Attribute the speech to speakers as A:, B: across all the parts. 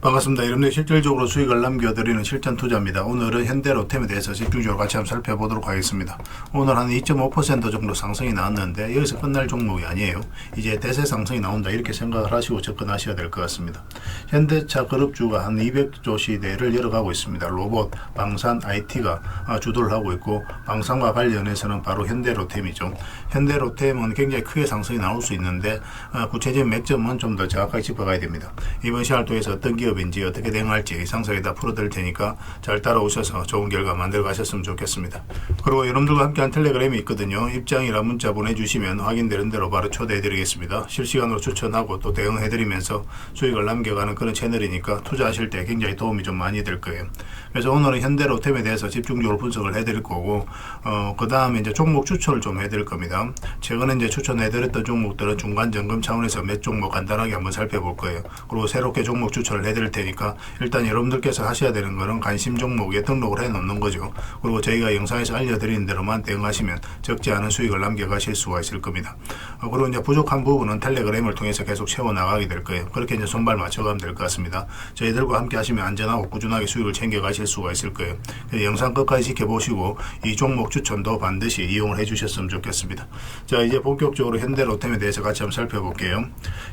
A: 반갑습니다. 여러분들 실질적으로 수익을 남겨드리는 실전 투자입니다. 오늘은 현대로템에 대해서 집중적으로 같이 한번 살펴보도록 하겠습니다. 오늘 한 2.5% 정도 상승이 나왔는데 여기서 끝날 종목이 아니에요. 이제 대세 상승이 나온다 이렇게 생각을 하시고 접근하셔야 될 것 같습니다. 현대차 그룹주가 한 200조 시대를 열어가고 있습니다. 로봇, 방산, IT가 주도를 하고 있고 방산과 관련해서는 바로 현대로템이죠. 현대로템은 굉장히 크게 상승이 나올 수 있는데 구체적인 맥점은 좀 더 정확하게 짚어가야 됩니다. 이번 시간을 통해서 어떤 기업인지 어떻게 대응할지 상세하게 다 풀어드릴 테니까 잘 따라오셔서 좋은 결과 만들어 가셨으면 좋겠습니다. 그리고 여러분들과 함께한 텔레그램이 있거든요. 입장이라 문자 보내주시면 확인되는 대로 바로 초대해드리겠습니다. 실시간으로 추천하고 또 대응해드리면서 수익을 남겨가는 그런 채널이니까 투자하실 때 굉장히 도움이 좀 많이 될 거예요. 그래서 오늘은 현대로템에 대해서 집중적으로 분석을 해드릴 거고 그 다음에 이제 종목 추천을 좀 해드릴 겁니다. 최근에 이제 추천해드렸던 종목들은 중간 점검 차원에서 몇 종목 간단하게 한번 살펴볼 거예요. 그리고 새롭게 종목 추천을 해드릴 테니까 일단 여러분들께서 하셔야 되는 거는 관심 종목에 등록을 해 놓는 거죠. 그리고 저희가 영상에서 알려드리는 대로만 대응하시면 적지 않은 수익을 남겨가실 수가 있을 겁니다. 그리고 이제 부족한 부분은 텔레그램을 통해서 계속 채워 나가게 될 거예요. 그렇게 이제 손발 맞춰가면 될 것 같습니다. 저희들과 함께 하시면 안전하고 꾸준하게 수익을 챙겨가실 수가 있을 거예요. 영상 끝까지 지켜보시고 이 종목 추천도 반드시 이용을 해주셨으면 좋겠습니다. 자, 이제 본격적으로 현대로템에 대해서 같이 한번 살펴볼게요.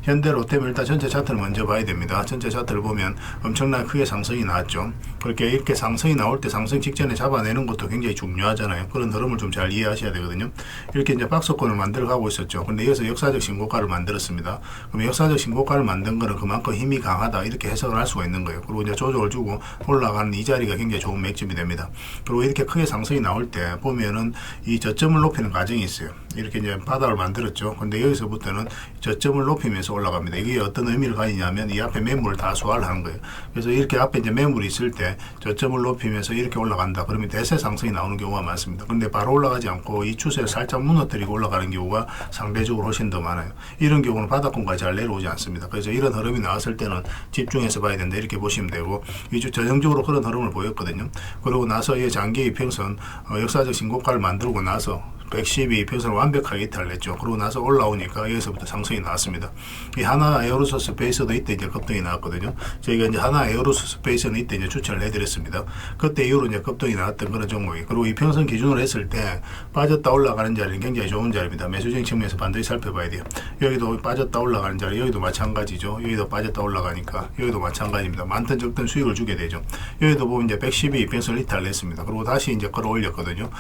A: 현대로템 일단 전체 차트를 먼저 봐야 됩니다. 전체 차트를 보면 엄청나게 크게 상승이 나왔죠. 그렇게 이렇게 상승이 나올 때 상승 직전에 잡아내는 것도 굉장히 중요하잖아요. 그런 흐름을 좀 잘 이해하셔야 되거든요. 이렇게 이제 박스권을 만들어 가고 있었죠. 근데 여기서 역사적 신고가를 만들었습니다. 그럼 역사적 신고가를 만든 거는 그만큼 힘이 강하다 이렇게 해석을 할 수가 있는 거예요. 그리고 이제 조정을 주고 올라가는 이 자리가 굉장히 좋은 맥점이 됩니다. 그리고 이렇게 크게 상승이 나올 때 보면은 이 저점을 높이는 과정이 있어요. 이렇게 이제 바닥을 만들었죠. 근데 여기서부터는 저점을 높이면서 올라갑니다. 이게 어떤 의미를 가지냐면 이 앞에 매물을 다 소화를 하는 거예요. 그래서 이렇게 앞에 이제 매물이 있을 때 저점을 높이면서 이렇게 올라간다. 그러면 대세 상승이 나오는 경우가 많습니다. 그런데 바로 올라가지 않고 이 추세를 살짝 무너뜨리고 올라가는 경우가 상대적으로 훨씬 더 많아요. 이런 경우는 바닥권까지 잘 내려오지 않습니다. 그래서 이런 흐름이 나왔을 때는 집중해서 봐야 된다 이렇게 보시면 되고 이주 전형적으로 그런 흐름을 보였거든요. 그러고 나서 이 장기 이평선 역사적 신고가를 만들고 나서 112 이평선을 완벽하게 이탈을 했죠. 그러고 나서 올라오니까 여기서부터 상승이 나왔습니다. 이 하나 에어로스 스페이스도 이때 이제 급등이 나왔거든요. 저희가 이제 하나 에어로스 스페이스는 이때 이제 추천을 해드렸습니다. 그때 이후로 이제 급등이 나왔던 그런 종목이. 그리고 이평선 기준으로 했을 때 빠졌다 올라가는 자리는 굉장히 좋은 자리입니다. 매수적인 측면에서 반드시 살펴봐야 돼요. 여기도 빠졌다 올라가는 자리, 여기도 마찬가지죠. 여기도 빠졌다 올라가니까 여기도 마찬가지입니다. 많든 적든 수익을 주게 되죠. 여기도 보면 이제 112 이평선을 이탈을 했습니다. 그리고 다시 이제 끌어올렸거든요.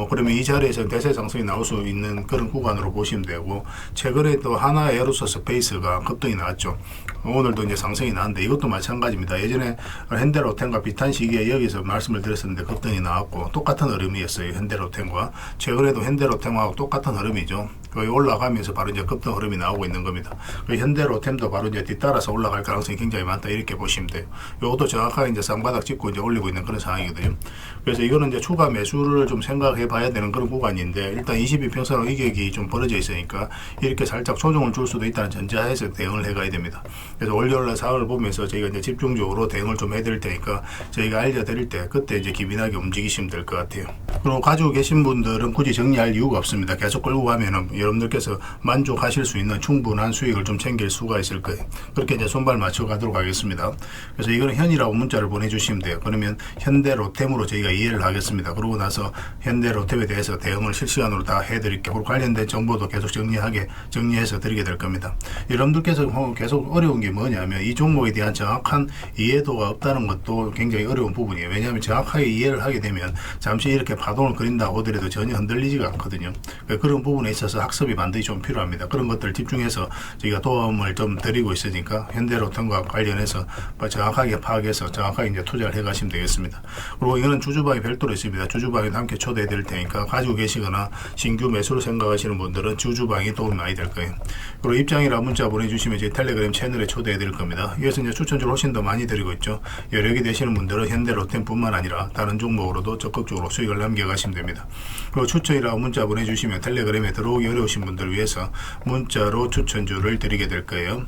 A: 그러면 이 자리에서 대세 상승이 나올 수 있는 그런 구간으로 보시면 되고 최근에 또 하나 에어로스 스페이스가 급등이 나왔죠. 오늘도 이제 상승이 나왔는데 이것도 마찬가지입니다. 예전에 현대로템과 비슷한 시기에 여기서 말씀을 드렸었는데 급등이 나왔고 똑같은 흐름이었어요. 현대로템과 최근에도 현대로템하고 똑같은 흐름이죠. 거의 올라가면서 바로 이제 급등 흐름이 나오고 있는 겁니다. 현대로템도 바로 이제 뒤따라서 올라갈 가능성이 굉장히 많다 이렇게 보시면 돼요. 이것도 정확하게 이제 쌍바닥 찍고 이제 올리고 있는 그런 상황이거든요. 그래서 이거는 이제 추가 매수를 좀 생각해 봐야 되는 그런 구간인데 일단 22평선으로 이격이 좀 벌어져 있으니까 이렇게 살짝 조정을 줄 수도 있다는 전제하에서 대응을 해 가야 됩니다. 그래서 월요일날 사흘을 보면서 저희가 이제 집중적으로 대응을 좀 해드릴 테니까 저희가 알려드릴 때 그때 이제 기민하게 움직이시면 될 것 같아요. 그리고 가지고 계신 분들은 굳이 정리할 이유가 없습니다. 계속 끌고 가면은 여러분들께서 만족하실 수 있는 충분한 수익을 좀 챙길 수가 있을 거예요. 그렇게 이제 손발 맞춰 가도록 하겠습니다. 그래서 이거는 현이라고 문자를 보내주시면 돼요. 그러면 현대로템으로 저희가 이해를 하겠습니다. 그러고 나서 현대로템에 대해서 대응을 실시간으로 다 해드릴게요. 그리고 관련된 정보도 계속 정리해서 드리게 될 겁니다. 여러분들께서 계속 어려운 게 뭐냐면 이 종목에 대한 정확한 이해도가 없다는 것도 굉장히 어려운 부분이에요. 왜냐하면 정확하게 이해를 하게 되면 잠시 이렇게 파동을 그린다고 하더라도 전혀 흔들리지가 않거든요. 그런 부분에 있어서 학습이 반드시 좀 필요합니다. 그런 것들 집중해서 저희가 도움을 좀 드리고 있으니까 현대로템과 관련해서 정확하게 파악해서 정확하게 이제 투자를 해 가시면 되겠습니다. 그리고 이거는 주주방이 별도로 있습니다. 주주방에도 함께 초대해 드릴 테니까 가지고 계시거나 신규 매수를 생각하시는 분들은 주주방이 도움이 많이 될 거예요. 그리고 입장이라 문자 보내주시면 제 텔레그램 채널에 초대해 드릴 겁니다. 여기서 이제 추천주를 훨씬 더 많이 드리고 있죠. 여력이 되시는 분들은 현대로템뿐만 아니라 다른 종목으로도 적극적으로 수익을 남겨가시면 됩니다. 그리고 추천이라고 문자 보내주시면 텔레그램에 들어오기 어려우신 분들을 위해서 문자로 추천주를 드리게 될 거예요.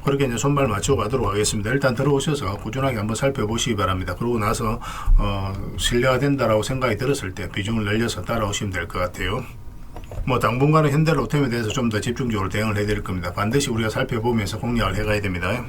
A: 그렇게 이제 손발 맞춰 가도록 하겠습니다. 일단 들어오셔서 꾸준하게 한번 살펴보시기 바랍니다. 그러고 나서 신뢰가 된다라고 생각이 들었을 때 비중을 늘려서 따라오시면 될 것 같아요. 당분간은 현대로템에 대해서 좀 더 집중적으로 대응을 해드릴 겁니다. 반드시 우리가 살펴보면서 공략을 해가야 됩니다.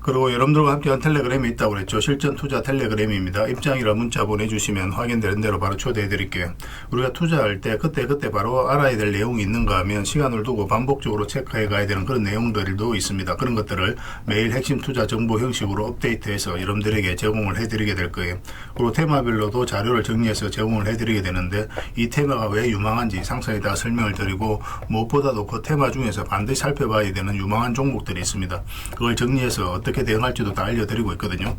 A: 그리고 여러분들과 함께한 텔레그램이 있다고 그랬죠. 실전 투자 텔레그램입니다. 입장이라 문자 보내주시면 확인되는 대로 바로 초대해 드릴게요. 우리가 투자할 때 그때 바로 알아야 될 내용이 있는가 하면 시간을 두고 반복적으로 체크해 가야 되는 그런 내용들도 있습니다. 그런 것들을 매일 핵심 투자 정보 형식으로 업데이트해서 여러분들에게 제공을 해 드리게 될 거예요. 그리고 테마별로도 자료를 정리해서 제공을 해 드리게 되는데 이 테마가 왜 유망한지 상세히 다 설명을 드리고 무엇보다도 그 테마 중에서 반드시 살펴봐야 되는 유망한 종목들이 있습니다. 그걸 정리해서 어떻게 대응할지도 다 알려드리고 있거든요.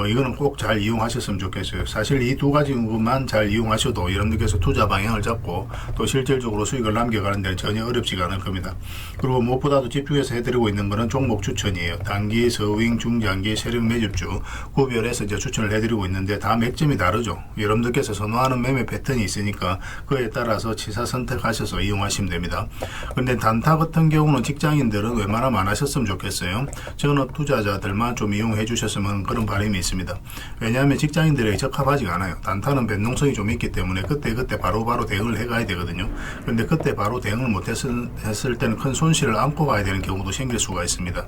A: 이거는 꼭 잘 이용하셨으면 좋겠어요. 사실 이 두 가지만 잘 이용하셔도 여러분들께서 투자 방향을 잡고 또 실질적으로 수익을 남겨가는 데는 전혀 어렵지가 않을 겁니다. 그리고 무엇보다도 집중해서 해드리고 있는 것은 종목 추천이에요. 단기, 서윙, 중장기, 세력 매집주 구별해서 이제 추천을 해드리고 있는데 다 맥점이 다르죠. 여러분들께서 선호하는 매매 패턴이 있으니까 그에 따라서 치사 선택하셔서 이용하시면 됩니다. 근데 단타 같은 경우는 직장인들은 웬만하면 안 하셨으면 좋겠어요. 전업 투자자들만 좀 이용해 주셨으면 그런 바람이 있습니다. 왜냐하면 직장인들에게 적합하지가 않아요. 단타는 변동성이 좀 있기 때문에 그때 바로 대응을 해가야 되거든요. 근데 그때 바로 대응을 못했을 때는 큰 손실을 안고 가야 되는 경우도 생길 수가 있습니다.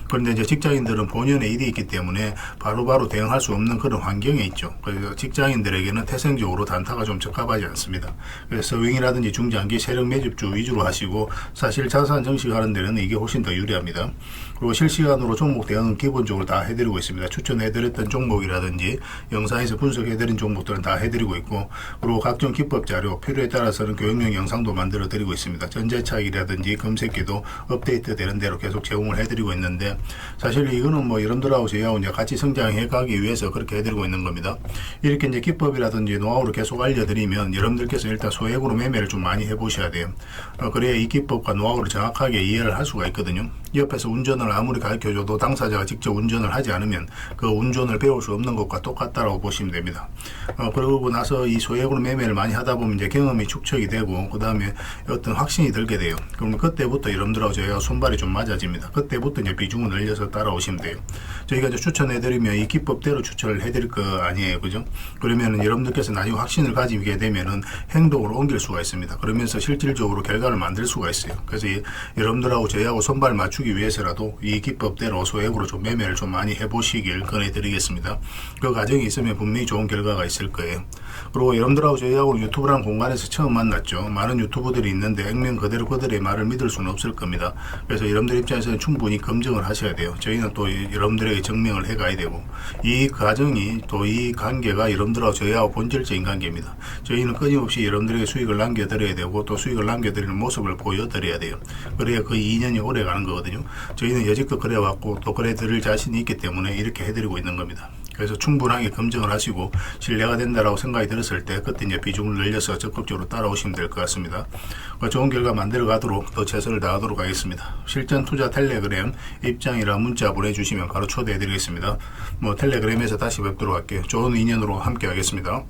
A: 그런데 이제 직장인들은 본연의 일이 있기 때문에 바로 대응할 수 없는 그런 환경에 있죠. 그래서 직장인들에게는 태생적으로 단타가 좀 적합하지 않습니다. 그래서 서윙이라든지 중장기 세력 매집주 위주로 하시고 사실 자산 정식하는 데는 이게 훨씬 더 유리합니다. 그리고 실시간으로 종목 대응은 기본적으로 다 해드리고 있습니다. 추천해드렸던 종목이라든지 영상에서 분석해드린 종목들은 다 해드리고 있고, 그리고 각종 기법 자료 필요에 따라서는 교육용 영상도 만들어 드리고 있습니다. 전재차익이라든지 검색기도 업데이트 되는 대로 계속 제공을 해드리고 있는데, 사실 이거는 뭐 여러분들하고 저희하고 이제 같이 성장해 가기 위해서 그렇게 해드리고 있는 겁니다. 이렇게 이제 기법이라든지 노하우를 계속 알려드리면 여러분들께서 일단 소액으로 매매를 좀 많이 해보셔야 돼요. 그래야 이 기법과 노하우를 정확하게 이해를 할 수가 있거든요. 옆에서 운전을 아무리 가르쳐줘도 당사자가 직접 운전을 하지 않으면 그 운전을 배울 수 없는 것과 똑같다라고 보시면 됩니다. 그러고 나서 이 소액으로 매매를 많이 하다 보면 이제 경험이 축적이 되고 그 다음에 어떤 확신이 들게 돼요. 그럼 그때부터 여러분들하고 저희가 손발이 좀 맞아집니다. 그때부터 이제 비중을 늘려서 따라오시면 돼요. 저희가 이제 추천해드리면 이 기법대로 추천을 해드릴 거 아니에요, 그죠? 그러면은 여러분들께서 나중에 확신을 가지게 되면은 행동으로 옮길 수가 있습니다. 그러면서 실질적으로 결과를 만들 수가 있어요. 그래서 여러분들하고 저희하고 손발 맞추기 위해서라도 이 기법대로 소액으로 좀 매매를 좀 많이 해보시길 권해드리겠습니다. 그 과정이 있으면 분명히 좋은 결과가 있을 거예요. 그리고 여러분들하고 저희하고 유튜브라는 공간에서 처음 만났죠. 많은 유튜브들이 있는데 액면 그대로 그들의 말을 믿을 수는 없을 겁니다. 그래서 여러분들 입장에서는 충분히 검증을 하셔야 돼요. 저희는 또 여러분들에게 증명을 해가야 되고, 이 과정이 또 이 관계가 여러분들하고 저희하고 본질적인 관계입니다. 저희는 끊임없이 여러분들에게 수익을 남겨드려야 되고 또 수익을 남겨드리는 모습을 보여드려야 돼요. 그래야 그 2년이 오래 가는 거거든요. 저희는 여지껏 그래왔고 또 그래 드릴 자신이 있기 때문에 이렇게 해드리고 있는 겁니다. 그래서 충분하게 검증을 하시고 신뢰가 된다라고 생각이 들었을 때 그때 이제 비중을 늘려서 적극적으로 따라오시면 될 것 같습니다. 좋은 결과 만들어 가도록 더 최선을 다하도록 하겠습니다. 실전 투자 텔레그램 입장이라 문자 보내주시면 바로 초대해 드리겠습니다. 텔레그램에서 다시 뵙도록 할게요. 좋은 인연으로 함께 하겠습니다.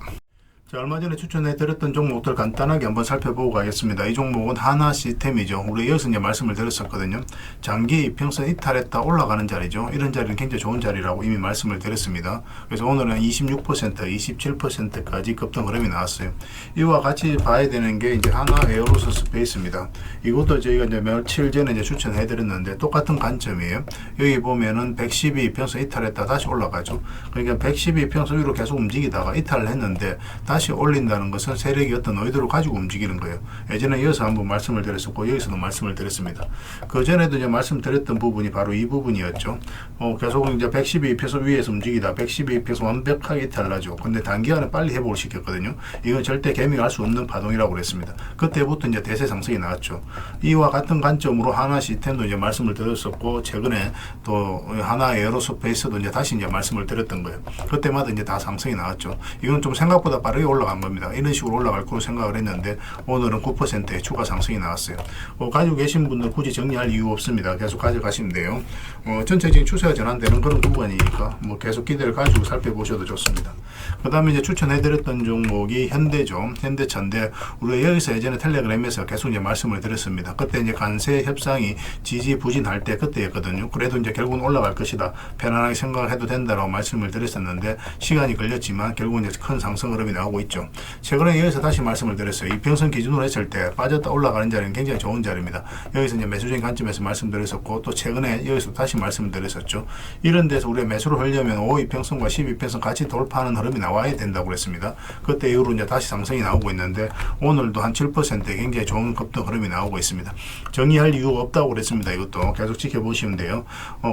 A: 자, 얼마 전에 추천해드렸던 종목들 간단하게 한번 살펴보고 가겠습니다. 이 종목은 하나 시스템이죠. 우리 여기서 이제 말씀을 드렸었거든요. 장기 이평선 이탈했다 올라가는 자리죠. 이런 자리는 굉장히 좋은 자리라고 이미 말씀을 드렸습니다. 그래서 오늘은 26%, 27%까지 급등 흐름이 나왔어요. 이와 같이 봐야 되는 게 이제 하나 에어로스 스페이스입니다. 이것도 저희가 이제 며칠 전에 이제 추천해드렸는데 똑같은 관점이에요. 여기 보면은 112 이평선 이탈했다 다시 올라가죠. 그러니까 112 이평선 위로 계속 움직이다가 이탈을 했는데 다시 올린다는 것은 세력이 어떤 의도를 가지고 움직이는 거예요. 예전에 이어서 한번 말씀을 드렸었고 여기서도 말씀을 드렸습니다. 그 전에도 이제 말씀드렸던 부분이 바로 이 부분이었죠. 계속 이제 112% 위에서 움직이다 112% 완벽하게 이탈나죠. 근데 단기간에 빨리 회복을 시켰거든요. 이건 절대 개미할 수 없는 파동이라고 그랬습니다. 그때부터 이제 대세 상승이 나왔죠. 이와 같은 관점으로 하나 시스템도 이제 말씀을 드렸었고 최근에 또 하나 에어로스페이스도 이제 다시 이제 말씀을 드렸던 거예요. 그때마다 이제 다 상승이 나왔죠. 이건 좀 생각보다 빠르게 올라간 겁니다. 이런 식으로 올라갈 거로 생각을 했는데 오늘은 9%의 추가 상승이 나왔어요. 가지고 계신 분들 굳이 정리할 이유 없습니다. 계속 가져가시면 돼요. 전체적인 추세가 전환되는 그런 구간이니까 계속 기대를 가지고 살펴보셔도 좋습니다. 그 다음에 이제 추천해드렸던 종목이 현대죠. 현대차인데 우리가 여기서 예전에 텔레그램에서 계속 이제 말씀을 드렸습니다. 그때 이제 관세 협상이 지지부진할 때 그때였거든요. 그래도 이제 결국은 올라갈 것이다. 편안하게 생각을 해도 된다라고 말씀을 드렸었는데 시간이 걸렸지만 결국은 이제 큰 상승 흐름이 나오고 있죠. 최근에 여기서 다시 말씀을 드렸어요. 이평선 기준으로 했을 때 빠졌다 올라가는 자리는 굉장히 좋은 자리입니다. 여기서 이제 매수적인 관점에서 말씀드렸었고, 또 최근에 여기서 다시 말씀을 드렸었죠. 이런 데서 우리가 매수를 하려면 5이평선과 12평선 같이 돌파하는 흐름이 나와야 된다고 그랬습니다. 그때 이후로 이제 다시 상승이 나오고 있는데, 오늘도 한 7%의 굉장히 좋은 급등 흐름이 나오고 있습니다. 정리할 이유가 없다고 그랬습니다. 이것도 계속 지켜보시면 돼요.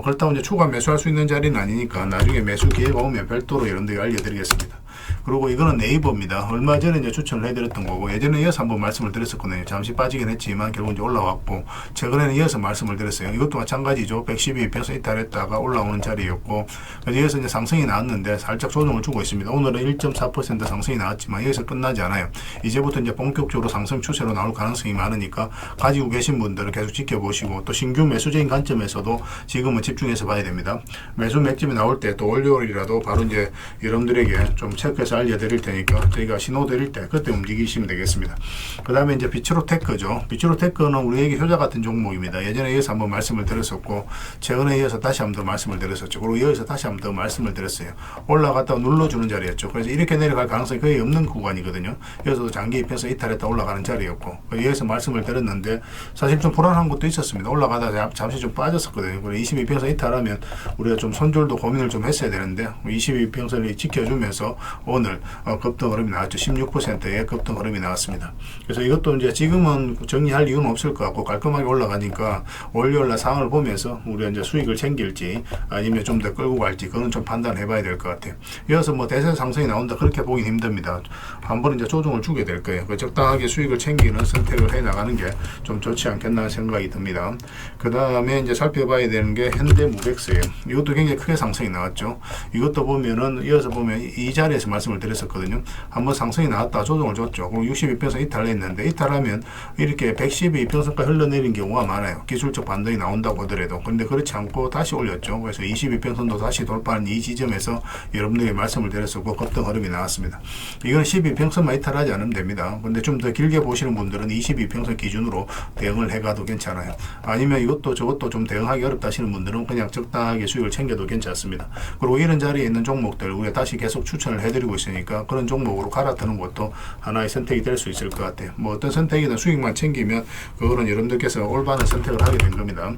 A: 그렇다고 이제 추가 매수할 수 있는 자리는 아니니까 나중에 매수 기회가 오면 별도로 여러분들에게 알려드리겠습니다. 그리고 이거는 네이버입니다. 얼마 전에 이제 추천을 해드렸던 거고, 예전에 이어서 한번 말씀을 드렸었거든요. 잠시 빠지긴 했지만 결국 이제 올라왔고, 최근에는 이어서 말씀을 드렸어요. 이것도 마찬가지죠. 112평선 이탈했다가 올라오는 자리였고, 그래서 여기서 이제 상승이 나왔는데 살짝 조정을 주고 있습니다. 오늘은 1.4% 상승이 나왔지만 여기서 끝나지 않아요. 이제부터 이제 본격적으로 상승 추세로 나올 가능성이 많으니까 가지고 계신 분들은 계속 지켜보시고, 또 신규 매수적인 관점에서도 지금은 집중해서 봐야 됩니다. 매수 맥점이 나올 때 또 월요일이라도 바로 이제 여러분들에게 좀 체크해서 알려드릴 테니까 저희가 신호 드릴 때 그때 움직이시면 되겠습니다. 그 다음에 이제 비츠로테크죠. 비츠로테크는 우리에게 효자 같은 종목입니다. 예전에 이어서 한번 말씀을 드렸었고, 최근에 이어서 다시 한번 더 말씀을 드렸었죠. 그리고 여기서 다시 한번 더 말씀을 드렸어요. 올라갔다가 눌러주는 자리였죠. 그래서 이렇게 내려갈 가능성이 거의 없는 구간이거든요. 여기서도 장기 입혀서 이탈했다 올라가는 자리였고, 여기서 말씀을 드렸는데 사실 좀 불안한 것도 있었습니다. 올라가다가 잠시 좀 빠졌었거든요. 그리고 22평선 이탈하면 우리가 좀 손절도 고민을 좀 했어야 되는데, 22평선을 지켜주면서 오늘 급등 흐름이 나왔죠. 16%의 급등 흐름이 나왔습니다. 그래서 이것도 이제 지금은 정리할 이유는 없을 것 같고, 깔끔하게 올라가니까 월요일날 상황을 보면서 우리가 이제 수익을 챙길지 아니면 좀 더 끌고 갈지, 그건 좀 판단해 봐야 될 것 같아요. 이어서 뭐 대세 상승이 나온다 그렇게 보긴 힘듭니다. 한번 이제 조정을 주게 될 거예요. 적당하게 수익을 챙기는 선택을 해 나가는 게 좀 좋지 않겠나 생각이 듭니다. 그 다음에 이제 살펴봐야 되는 게 현대무백스예요. 이것도 굉장히 크게 상승이 나왔죠. 이것도 보면은 이어서 보면 이 자리에서 말씀을 드렸었거든요. 한번 상승이 나왔다 조정을 줬죠. 그리고 62평선 이탈했는데, 이탈하면 이렇게 112평선까지 흘러내린 경우가 많아요. 기술적 반등이 나온다고 하더라도. 근데 그렇지 않고 다시 올렸죠. 그래서 22평선도 다시 돌파한 이 지점에서 여러분들에게 말씀을 드렸었고 급등 흐름이 나왔습니다. 이건 12평선만 이탈하지 않으면 됩니다. 근데 좀 더 길게 보시는 분들은 22평선 기준으로 대응을 해가도 괜찮아요. 아니면 이것도 저것도 좀 대응하기 어렵다 하시는 분들은 그냥 적당하게 수익을 챙겨도 괜찮습니다. 그리고 이런 자리에 있는 종목들 우리가 다시 계속 추천을 해드리고 있으니까 그런 종목으로 갈아타는 것도 하나의 선택이 될 수 있을 것 같아요. 뭐 어떤 선택이든 수익만 챙기면 그거는 여러분들께서 올바른 선택을 하게 된 겁니다.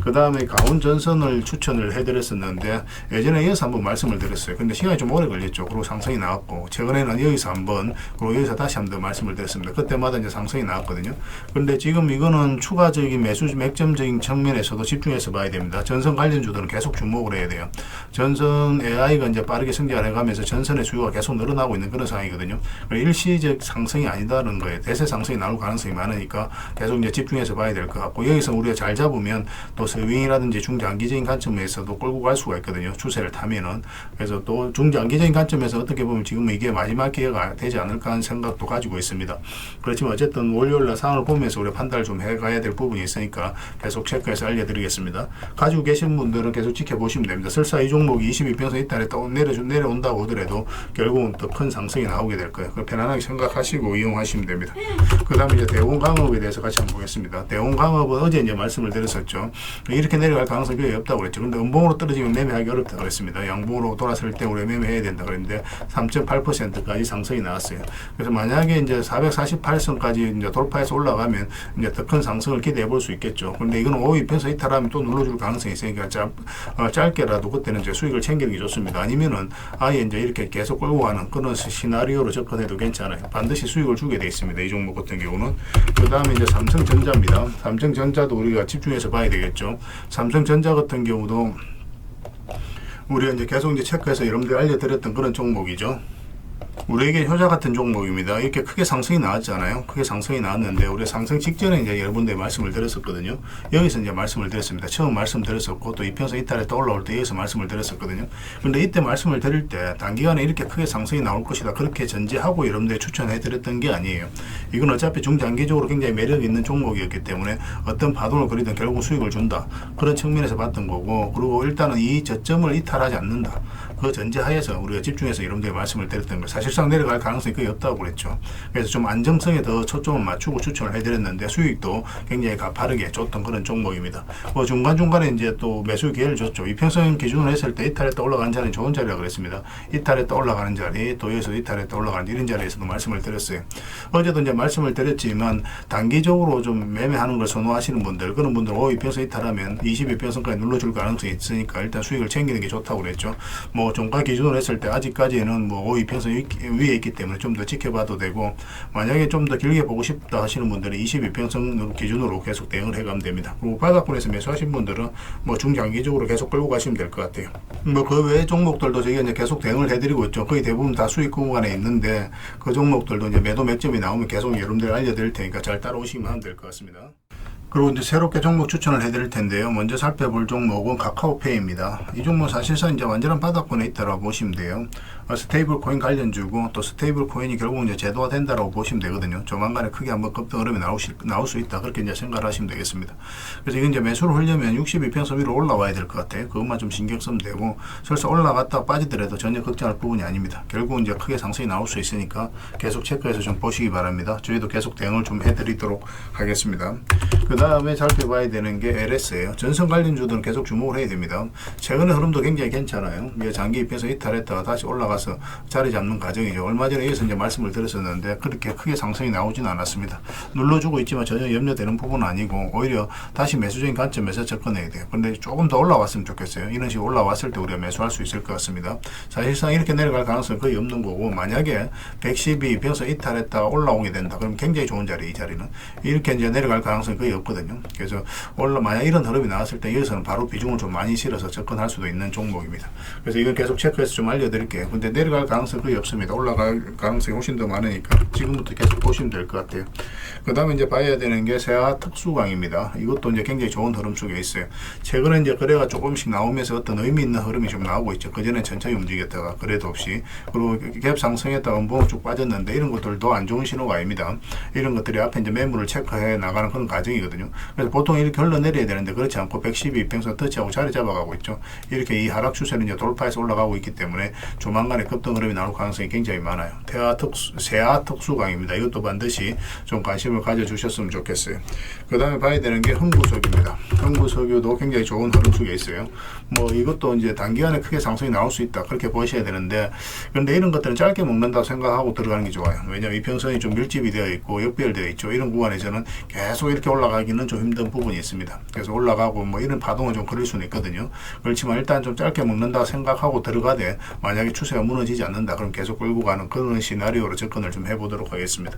A: 그 다음에 가온전선을 추천을 해드렸었는데, 예전에 이어서 한번 말씀을 드렸어요. 근데 시간이 좀 오래 걸렸죠. 그리고 상승이 나왔고, 최근에는 여기서 한번, 그리고 여기서 다시 한번 더 말씀을 드렸습니다. 그때마다 이제 상승이 나왔거든요. 근데 지금 이거는 추가적인 매수 맥점적인 측면에서도 집중해서 봐야 됩니다. 전선 관련주들은 계속 주목을 해야 돼요. 전선 AI가 이제 빠르게 성장을 해가면서 전선의 수요가 계속 늘어나고 있는 그런 상황이거든요. 일시적 상승이 아니다는 거예요. 대세 상승이 나올 가능성이 많으니까 계속 이제 집중해서 봐야 될 것 같고, 여기서 우리가 잘 잡으면 또 스윙이라든지 중장기적인 관점에서도 끌고 갈 수가 있거든요. 추세를 타면은. 그래서 또 중장기적인 관점에서 어떻게 보면 지금은 이게 마지막 기회가 되지 않을까 하는 생각도 가지고 있습니다. 그렇지만 어쨌든 월요일날 상황을 보면서 우리가 판단을 좀 해가야 될 부분이 있으니까 계속 체크해서 알려드리겠습니다. 가지고 계신 분들은 계속 지켜보시면 됩니다. 설사 이 종목이 22평선 이탈했다 내려온다고 하더라도 결국은 더 큰 상승이 나오게 될 거예요. 편안하게 생각하시고 이용하시면 됩니다. 그 다음에 이제 대원강업에 대해서 같이 한번 보겠습니다. 대원강업은 어제 이제 말씀을 드렸었죠. 이렇게 내려갈 가능성이 거의 없다고 그랬죠. 근데 음봉으로 떨어지면 매매하기 어렵다고 그랬습니다. 양봉으로 돌아설 때 우리가 매매해야 된다 그랬는데 3.8%까지 상승이 나왔어요. 그래서 만약에 이제 448선까지 이제 돌파해서 올라가면 이제 더 큰 상승을 기대해 볼 수 있겠죠. 근데 이거는 5위편서 이탈하면 또 눌러줄 가능성이 있으니까 짧게라도 그때는 이제 수익을 챙기는 게 좋습니다. 아니면은 아예 이제 이렇게 계속 끌고 가는 그런 시나리오로 접근해도 괜찮아요. 반드시 수익을 주게 되어 있습니다. 이 종목 같은 경우는. 그 다음에 이제 삼성전자입니다. 삼성전자도 우리가 집중해서 봐야 되겠죠. 삼성전자 같은 경우도 우리가 이제 계속 이제 체크해서 여러분들 알려드렸던 그런 종목이죠. 우리에게 효자 같은 종목입니다. 이렇게 크게 상승이 나왔잖아요. 크게 상승이 나왔는데 우리 상승 직전에 이제 여러분들 말씀을 드렸었거든요. 여기서 이제 말씀을 드렸습니다. 처음 말씀드렸었고 또 이평선 이탈에 또 올라올 때 여기서 말씀을 드렸었거든요. 근데 이때 말씀을 드릴 때 단기간에 이렇게 크게 상승이 나올 것이다 그렇게 전제하고 여러분들 추천해 드렸던 게 아니에요. 이건 어차피 중장기적으로 굉장히 매력 있는 종목이었기 때문에 어떤 파동을 그리든 결국 수익을 준다 그런 측면에서 봤던 거고, 그리고 일단은 이 저점을 이탈하지 않는다. 그 전제하에서 우리가 집중해서 여러분들이 말씀을 드렸던 거 사실상 내려갈 가능성이 거의 없다고 그랬죠. 그래서 좀 안정성에 더 초점을 맞추고 추천을 해드렸는데 수익도 굉장히 가파르게 줬던 그런 종목입니다. 중간중간에 이제 또 매수 기회를 줬죠. 이평선 기준으로 했을 때 이탈했다 올라가는 자리는 좋은 자리라고 그랬습니다. 이탈했다 올라가는 자리, 또 여기서 이탈했다 올라가는 이런 자리에서도 말씀을 드렸어요. 어제도 이제 말씀을 드렸지만 단기적으로 좀 매매하는 걸 선호하시는 분들, 그런 분들 5이평선 이탈하면 22평선까지 눌러줄 가능성이 있으니까 일단 수익을 챙기는 게 좋다고 그랬죠. 종가 기준으로 했을 때 아직까지는 5이평선 위에 있기 때문에 좀 더 지켜봐도 되고, 만약에 좀 더 길게 보고 싶다 하시는 분들은 22평선 기준으로 계속 대응을 해가면 됩니다. 그리고 바닥권에서 매수하신 분들은 중장기적으로 계속 끌고 가시면 될 것 같아요. 그 외의 종목들도 저희가 이제 계속 대응을 해드리고 있죠. 거의 대부분 다 수익 구간에 있는데 그 종목들도 이제 매도 맥점이 나오면 계속 여러분들 알려드릴 테니까 잘 따라오시면 하면 될 것 같습니다. 그리고 이제 새롭게 종목 추천을 해드릴 텐데요. 먼저 살펴볼 종목은 카카오페이입니다. 이 종목 사실상 이제 완전한 바닥권에 있다라고 보시면 돼요. 스테이블 코인 관련주고, 또 스테이블 코인이 결국 이제 제도화 된다라고 보시면 되거든요. 조만간에 크게 한번 급등 흐름이 나올 수 있다, 그렇게 이제 생각을 하시면 되겠습니다. 그래서 이건 이제 매수를 하려면 62평선 위로 올라와야 될 것 같아요. 그것만 좀 신경 쓰면 되고, 설사 올라갔다 빠지더라도 전혀 걱정할 부분이 아닙니다. 결국 이제 크게 상승이 나올 수 있으니까 계속 체크해서 좀 보시기 바랍니다. 저희도 계속 대응을 좀 해드리도록 하겠습니다. 그 다음에 살펴봐야 되는 게 LS예요. 전선 관련주들은 계속 주목을 해야 됩니다. 최근의 흐름도 굉장히 괜찮아요. 장기 입에서 이탈했다가 다시 올라가서 자리 잡는 과정이죠. 얼마 전에 여기서 이제 말씀을 드렸었는데 그렇게 크게 상승이 나오지는 않았습니다. 눌러주고 있지만 전혀 염려되는 부분은 아니고, 오히려 다시 매수적인 관점에서 접근해야 돼요. 그런데 조금 더 올라왔으면 좋겠어요. 이런 식으로 올라왔을 때 우리가 매수할 수 있을 것 같습니다. 사실상 이렇게 내려갈 가능성은 거의 없는 거고, 만약에 112평선 이탈했다가 올라오게 된다, 그럼 굉장히 좋은 자리, 이 자리는 이렇게 이제 내려갈 가능성이 거의 없거든요. 그래서 만약 이런 흐름이 나왔을 때 여기서는 바로 비중을 좀 많이 실어서 접근할 수도 있는 종목입니다. 그래서 이건 계속 체크해서 좀 알려드릴게요. 근데 내려갈 가능성이 거의 없습니다. 올라갈 가능성이 훨씬 더 많으니까 지금부터 계속 보시면 될 것 같아요. 그 다음에 이제 봐야 되는 게 세아 특수광입니다. 이것도 이제 굉장히 좋은 흐름 속에 있어요. 최근에 이제 거래가 조금씩 나오면서 어떤 의미 있는 흐름이 좀 나오고 있죠. 그전에 천천히 움직였다가 거래도 없이, 그리고 갭 상승했다가 음봉 쭉 빠졌는데 이런 것들도 안 좋은 신호가 아닙니다. 이런 것들이 앞에 이제 매물을 체크해 나가는 그런 과정이거든요. 그래서 보통 이렇게 흘러내려야 되는데 그렇지 않고 112평선 터치하고 자리 잡아가고 있죠. 이렇게 이 하락 추세는 이제 돌파해서 올라가고 있기 때문에 조만간에 급등 흐름이 나올 가능성이 굉장히 많아요. 세아 특수광입니다. 이것도 반드시 좀 관심을 가져주셨으면 좋겠어요. 그 다음에 봐야 되는 게 흥부석유입니다. 흥부석유도 굉장히 좋은 흐름 속에 있어요. 이것도 이제 단기간에 크게 상승이 나올 수 있다, 그렇게 보셔야 되는데, 그런데 이런 것들은 짧게 먹는다고 생각하고 들어가는 게 좋아요. 왜냐하면 이평선이 좀 밀집이 되어 있고 역배열되어 있죠. 이런 구간에서는 계속 이렇게 올라가기는 좀 힘든 부분이 있습니다. 그래서 올라가고 이런 파동을 좀 그릴 수는 있거든요. 그렇지만 일단 좀 짧게 먹는다 생각하고 들어가되, 만약에 추세가 무너지지 않는다, 그럼 계속 끌고 가는 그런 시나리오로 접근을 좀 해보도록 하겠습니다.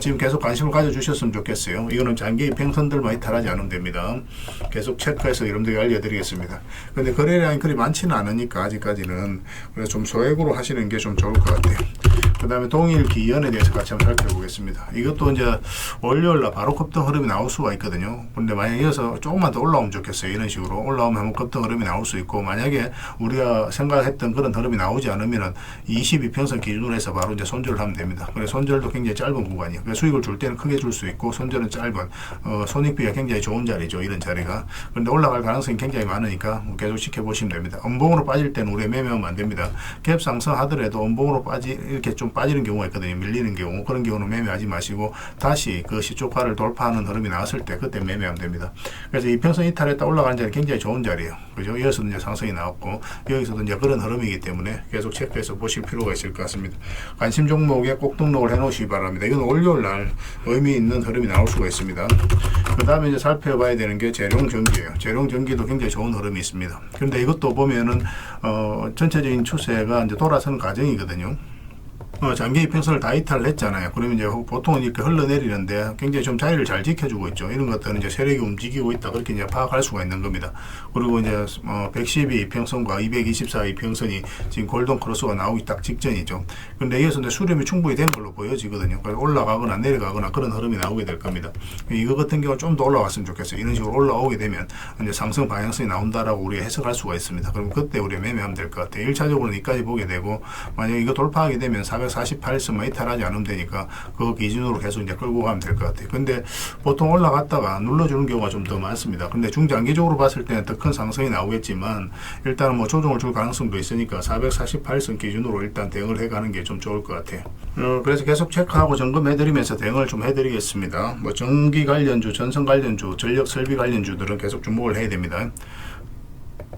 A: 지금 계속 관심을 가져주셨으면 좋겠어요. 이거는 장기 이평선들만 이탈하지 않으면 됩니다. 계속 체크해서 여러분들에게 알려드리겠습니다. 근데 거래량이 그리 많지는 않으니까 아직까지는, 그래서 좀 소액으로 하시는 게 좀 좋을 것 같아요. 그 다음에 동일기연에 대해서 같이 한번 살펴보겠습니다. 이것도 이제 월요일날 바로 급등 흐름이 나올 수가 있거든요. 근데 만약에 이어서 조금만 더 올라오면 좋겠어요. 이런 식으로 올라오면 한번 급등 흐름이 나올 수 있고, 만약에 우리가 생각했던 그런 흐름이 나오지 않으면은 22평선 기준으로 해서 바로 이제 손절을 하면 됩니다. 그래서 손절도 굉장히 짧은 구간이에요. 그래서 수익을 줄 때는 크게 줄 수 있고, 손절은 짧은, 손익비가 굉장히 좋은 자리죠. 이런 자리가. 그런데 올라갈 가능성이 굉장히 많으니까 계속 지켜보시면 됩니다. 음봉으로 빠질 때는 우리 매매하면 안 됩니다. 갭 상승하더라도 음봉으로 이렇게 좀 빠지는 경우가 있거든요. 밀리는 경우. 그런 경우는 매매하지 마시고 다시 그 시초가를 돌파하는 흐름이 나왔을 때 그때 매매하면 됩니다. 그래서 이평선 이탈했다 올라가는 자리 굉장히 좋은 자리예요. 그죠? 여기서도 이제 상승이 나왔고 여기서도 이제 그런 흐름이기 때문에 계속 체크해서 보실 필요가 있을 것 같습니다. 관심 종목에 꼭 등록을 해 놓으시기 바랍니다. 이건 월요일 날 의미 있는 흐름이 나올 수가 있습니다. 그 다음에 이제 살펴봐야 되는 게 재룡전기예요. 재룡전기도 굉장히 좋은 흐름이 있습니다. 그런데 이것도 보면은 전체적인 추세가 이제 돌아서는 과정이거든요. 장기 이평선을 다 이탈을 했잖아요. 그러면 이제 보통은 이렇게 흘러내리는데 굉장히 좀 자리를 잘 지켜주고 있죠. 이런 것들은 이제 세력이 움직이고 있다, 그렇게 이제 파악할 수가 있는 겁니다. 그리고 이제 112 이평선과 224 이평선이 지금 골든 크로스가 나오기 딱 직전이죠. 근데 여기서 이제 수렴이 충분히 된 걸로 보여지거든요. 그래서 올라가거나 내려가거나 그런 흐름이 나오게 될 겁니다. 이거 같은 경우는 좀 더 올라왔으면 좋겠어요. 이런 식으로 올라오게 되면 이제 상승 방향성이 나온다라고 우리가 해석할 수가 있습니다. 그럼 그때 우리가 매매하면 될 것 같아요. 1차적으로는 이까지 보게 되고, 만약에 이거 돌파하게 되면 440 448선만 이탈하지 않으면 되니까 그 기준으로 계속 이제 끌고 가면 될 것 같아요. 근데 보통 올라갔다가 눌러주는 경우가 좀 더 많습니다. 근데 중장기적으로 봤을 때는 더 큰 상승이 나오겠지만 일단은 뭐 조정을 줄 가능성도 있으니까 448선 기준으로 일단 대응을 해가는 게 좀 좋을 것 같아요. 그래서 계속 체크하고 점검해드리면서 대응을 좀 해드리겠습니다. 뭐 전기 관련주, 전선 관련주, 전력 설비 관련주들은 계속 주목을 해야 됩니다.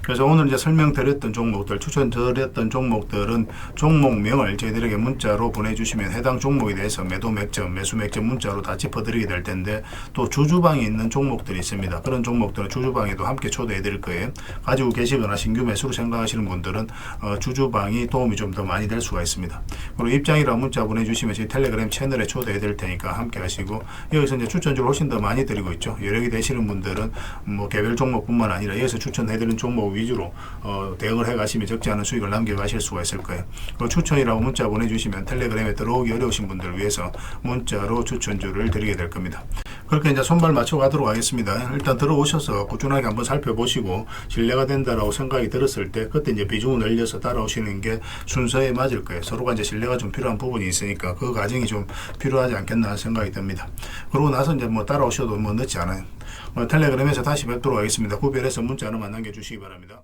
A: 그래서 오늘 이제 설명드렸던 종목들, 추천드렸던 종목들은 종목명을 저희들에게 문자로 보내주시면 해당 종목에 대해서 매도 맥점, 매수 맥점 문자로 다 짚어드리게 될 텐데, 또 주주방에 있는 종목들이 있습니다. 그런 종목들은 주주방에도 함께 초대해 드릴 거예요. 가지고 계시거나 신규 매수로 생각하시는 분들은 주주방이 도움이 좀 더 많이 될 수가 있습니다. 그리고 입장이라 문자 보내주시면 저희 텔레그램 채널에 초대해 드릴 테니까 함께 하시고, 여기서 이제 추천주를 훨씬 더 많이 드리고 있죠. 여력이 되시는 분들은 뭐 개별 종목뿐만 아니라 여기서 추천해 드리는 종목 위주로 대응을 해가시면 적지 않은 수익을 남겨가실 수가 있을 거예요. 추천이라고 문자 보내주시면 텔레그램에 들어오기 어려우신 분들을 위해서 문자로 추천주를 드리게 될 겁니다. 그렇게 이제 손발 맞춰 가도록 하겠습니다. 일단 들어오셔서 꾸준하게 한번 살펴보시고 신뢰가 된다라고 생각이 들었을 때 그때 이제 비중을 늘려서 따라오시는 게 순서에 맞을 거예요. 서로가 이제 신뢰가 좀 필요한 부분이 있으니까 그 과정이 좀 필요하지 않겠나 생각이 듭니다. 그러고 나서 이제 뭐 따라오셔도 뭐 늦지 않아요. 텔레그램에서 다시 뵙도록 하겠습니다. 구별해서 문자 하나만 남겨주시기 바랍니다.